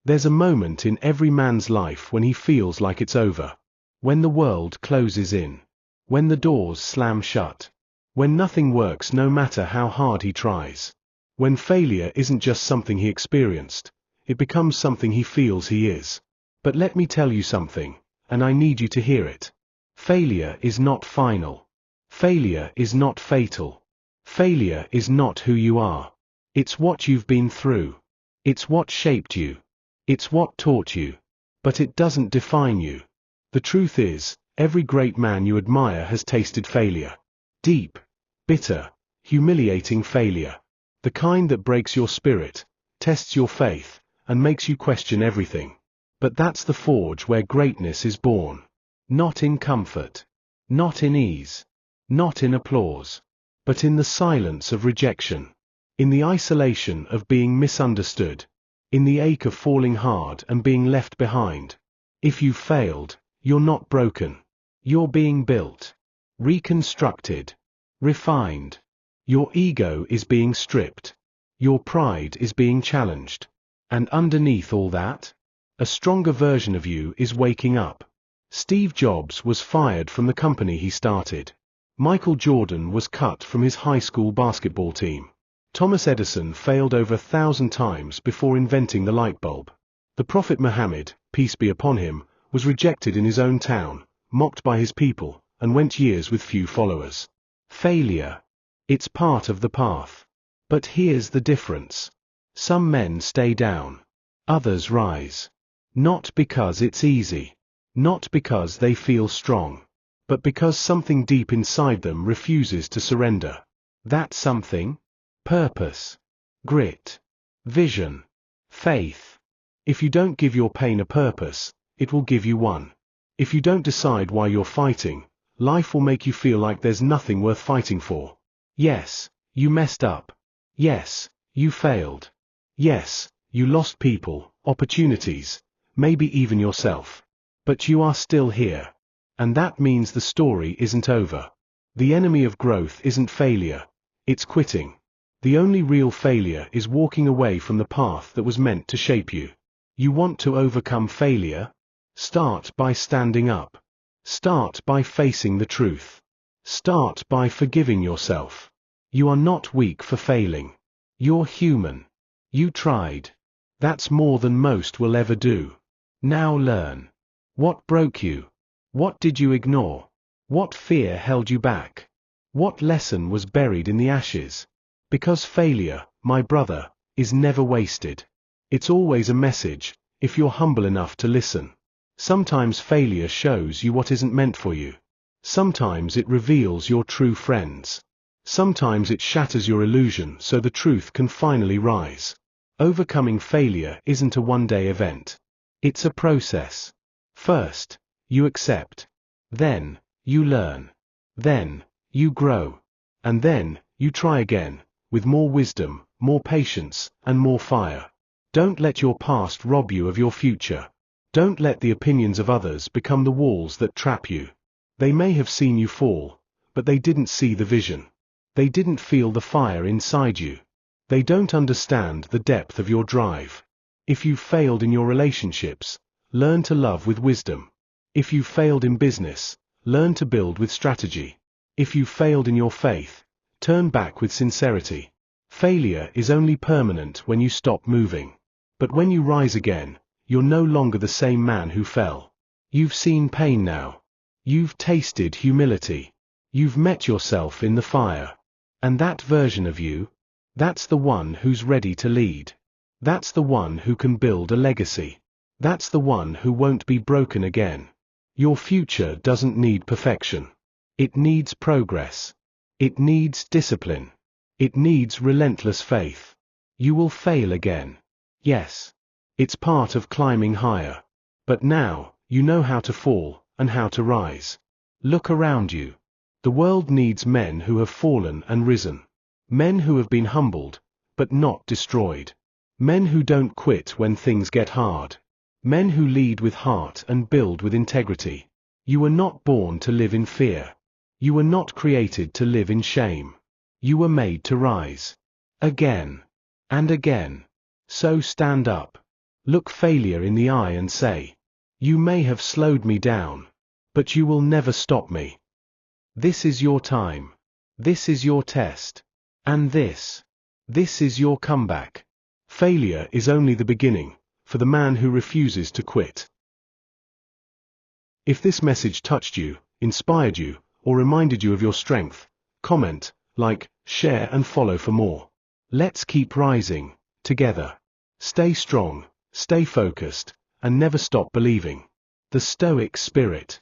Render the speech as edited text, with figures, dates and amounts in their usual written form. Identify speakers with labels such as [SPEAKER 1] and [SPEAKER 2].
[SPEAKER 1] There's a moment in every man's life when he feels like it's over. When the world closes in. When the doors slam shut. When nothing works no matter how hard he tries. When failure isn't just something he experienced, it becomes something he feels he is. But let me tell you something, and I need you to hear it. Failure is not final. Failure is not fatal. Failure is not who you are. It's what you've been through. It's what shaped you. It's what taught you. But it doesn't define you. The truth is, every great man you admire has tasted failure. Deep, bitter, humiliating failure. The kind that breaks your spirit, tests your faith, and makes you question everything. But that's the forge where greatness is born. Not in comfort. Not in ease. Not in applause. But in the silence of rejection. In the isolation of being misunderstood. In the ache of falling hard and being left behind. If you failed, you're not broken. You're being built. Reconstructed. Refined. Your ego is being stripped. Your pride is being challenged. And underneath all that, a stronger version of you is waking up. Steve Jobs was fired from the company he started. Michael Jordan was cut from his high school basketball team. Thomas Edison failed over 1,000 times before inventing the light bulb. The Prophet Muhammad, peace be upon him, was rejected in his own town, mocked by his people, and went years with few followers. Failure. It's part of the path. But here's the difference. Some men stay down. Others rise. Not because it's easy. Not because they feel strong. But because something deep inside them refuses to surrender. That something? Purpose. Grit. Vision. Faith. If you don't give your pain a purpose, it will give you one. If you don't decide why you're fighting, life will make you feel like there's nothing worth fighting for. Yes, you messed up. Yes, you failed. Yes, you lost people, opportunities, maybe even yourself. But you are still here. And that means the story isn't over. The enemy of growth isn't failure. It's quitting. The only real failure is walking away from the path that was meant to shape you. You want to overcome failure? Start by standing up. Start by facing the truth. Start by forgiving yourself. You are not weak for failing. You're human. You tried. That's more than most will ever do. Now learn. What broke you? What did you ignore? What fear held you back? What lesson was buried in the ashes? Because failure, my brother, is never wasted. It's always a message, if you're humble enough to listen. Sometimes failure shows you what isn't meant for you. Sometimes it reveals your true friends. Sometimes it shatters your illusion so the truth can finally rise. Overcoming failure isn't a one-day event. It's a process. First, you accept. Then, you learn. Then, you grow. And then, you try again, with more wisdom, more patience, and more fire. Don't let your past rob you of your future. Don't let the opinions of others become the walls that trap you. They may have seen you fall, but they didn't see the vision. They didn't feel the fire inside you. They don't understand the depth of your drive. If you've failed in your relationships, learn to love with wisdom. If you've failed in business, learn to build with strategy. If you've failed in your faith, turn back with sincerity. Failure is only permanent when you stop moving. But when you rise again, you're no longer the same man who fell. You've seen pain now. You've tasted humility. You've met yourself in the fire. And that version of you, that's the one who's ready to lead. That's the one who can build a legacy. That's the one who won't be broken again. Your future doesn't need perfection. It needs progress. It needs discipline. It needs relentless faith. You will fail again. Yes. It's part of climbing higher. But now, you know how to fall, and how to rise. Look around you. The world needs men who have fallen and risen. Men who have been humbled, but not destroyed. Men who don't quit when things get hard. Men who lead with heart and build with integrity. You were not born to live in fear. You were not created to live in shame. You were made to rise. Again. And again. So stand up. Look failure in the eye and say, "You may have slowed me down, but you will never stop me. This is your time. This is your test. And this is your comeback." Failure is only the beginning, for the man who refuses to quit. If this message touched you, inspired you, or reminded you of your strength, comment, like, share and follow for more. Let's keep rising, together. Stay strong, stay focused, and never stop believing. The Stoic Spirit.